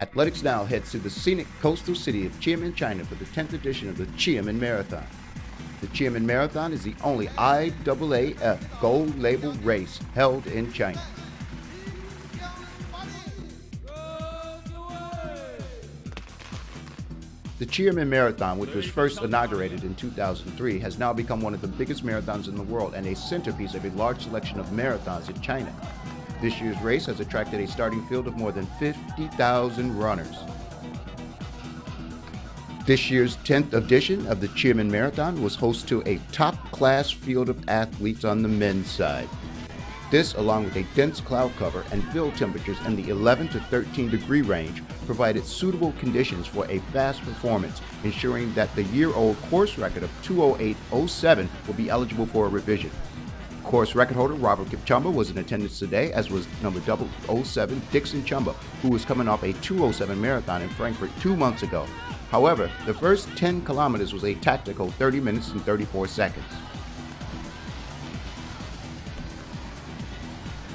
Athletics now heads to the scenic coastal city of Xiamen, China for the 10th edition of the Xiamen Marathon. The Xiamen Marathon is the only IAAF gold label race held in China. The Xiamen Marathon, which was first inaugurated in 2003, has now become one of the biggest marathons in the world and a centerpiece of a large selection of marathons in China. This year's race has attracted a starting field of more than 50,000 runners. This year's 10th edition of the Xiamen Marathon was host to a top-class field of athletes on the men's side. This, along with a dense cloud cover and field temperatures in the 11 to 13 degree range, provided suitable conditions for a fast performance, ensuring that the year-old course record of 2:08:07 will be eligible for a revision. Course record holder Robert Kipchumba was in attendance today, as was number 007 Dixon Chumba, who was coming off a 2:07 marathon in Frankfurt 2 months ago. However, the first 10 kilometers was a tactical 30 minutes and 34 seconds.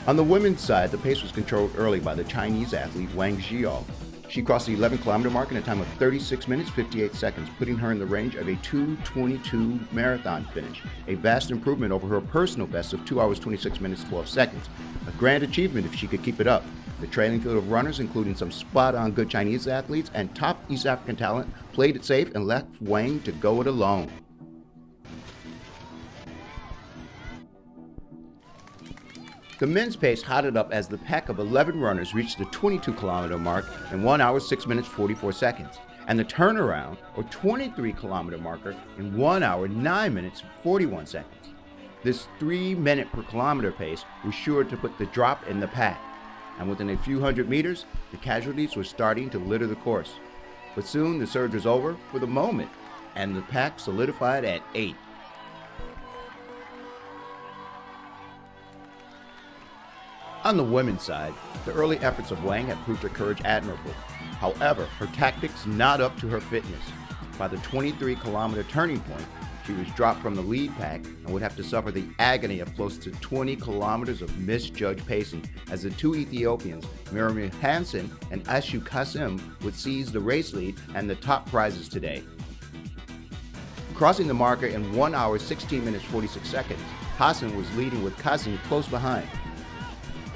On the women's side, the pace was controlled early by the Chinese athlete Wang Xiao. She crossed the 11-kilometer mark in a time of 36 minutes 58 seconds, putting her in the range of a 2:22 marathon finish, a vast improvement over her personal best of 2 hours 26 minutes 12 seconds. A grand achievement if she could keep it up. The trailing field of runners, including some spot-on good Chinese athletes and top East African talent, played it safe and left Wang to go it alone. The men's pace hotted up as the pack of 11 runners reached the 22-kilometer mark in 1 hour 6 minutes 44 seconds, and the turnaround, or 23-kilometer marker, in 1 hour 9 minutes 41 seconds. This 3-minute per kilometer pace was sure to put the drop in the pack, and within a few hundred meters, the casualties were starting to litter the course. But soon the surge was over for the moment, and the pack solidified at 8. On the women's side, the early efforts of Wang had proved her courage admirable. However, her tactics not up to her fitness. By the 23-kilometer turning point, she was dropped from the lead pack and would have to suffer the agony of close to 20 kilometers of misjudged pacing, as the two Ethiopians, Miriam Hansen and Ashu Kasim, would seize the race lead and the top prizes today. Crossing the marker in 1 hour 16 minutes 46 seconds, Hassan was leading with Kasim close behind.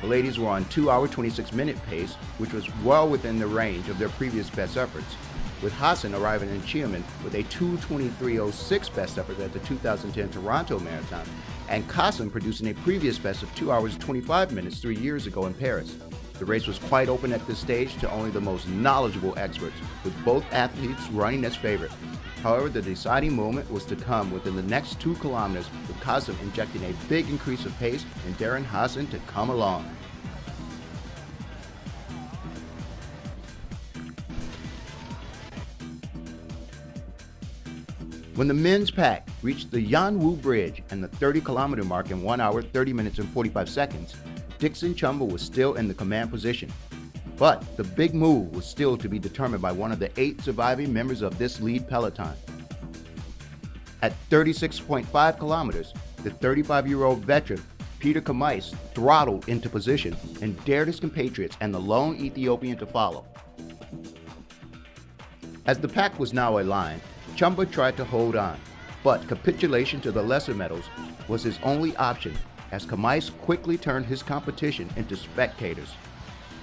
The ladies were on 2 hour 26 minute pace, which was well within the range of their previous best efforts, with Hassan arriving in Xiamen with a 2:23:06 best effort at the 2010 Toronto Marathon, and Kasim producing a previous best of 2 hours 25 minutes 3 years ago in Paris. The race was quite open at this stage to only the most knowledgeable experts, with both athletes running as favorite. However, the deciding moment was to come within the next 2 kilometers, with Kasim injecting a big increase of pace and daring Hassan to come along. When the men's pack reached the Yanwu Bridge and the 30-kilometer mark in 1 hour 30 minutes and 45 seconds, Dixon Chumba was still in the command position. But the big move was still to be determined by one of the 8 surviving members of this lead peloton. At 36.5 kilometers, the 35-year-old veteran Peter Kamais throttled into position and dared his compatriots and the lone Ethiopian to follow. As the pack was now aligned, Chumba tried to hold on, but capitulation to the lesser medals was his only option, as Kamais quickly turned his competition into spectators.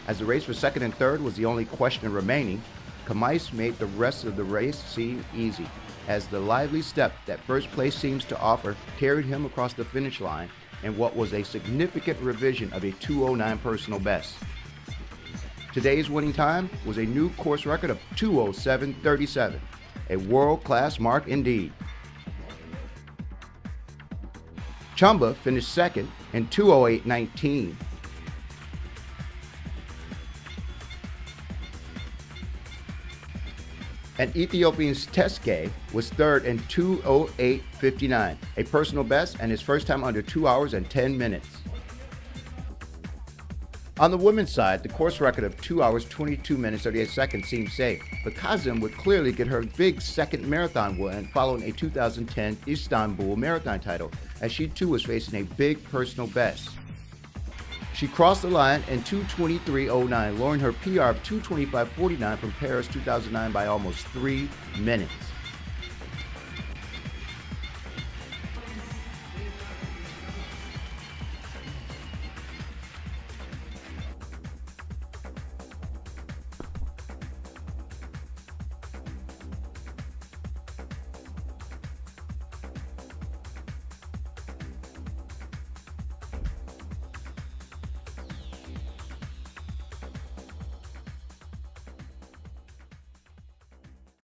As the race for second and third was the only question remaining, Kamais made the rest of the race seem easy, as the lively step that first place seems to offer carried him across the finish line in what was a significant revision of a 2:09 personal best. Today's winning time was a new course record of 2:07:37, a world-class mark indeed. Chumba finished second in 2:08:19. And Ethiopian's Teske was third in 2:08:59, a personal best and his first time under 2 hours and 10 minutes. On the women's side, the course record of 2 hours 22 minutes 38 seconds seemed safe, but Kazım would clearly get her big second marathon win following a 2010 Istanbul marathon title, as she too was facing a big personal best. She crossed the line in 2:23.09, lowering her PR of 2:25.49 from Paris 2009 by almost 3 minutes.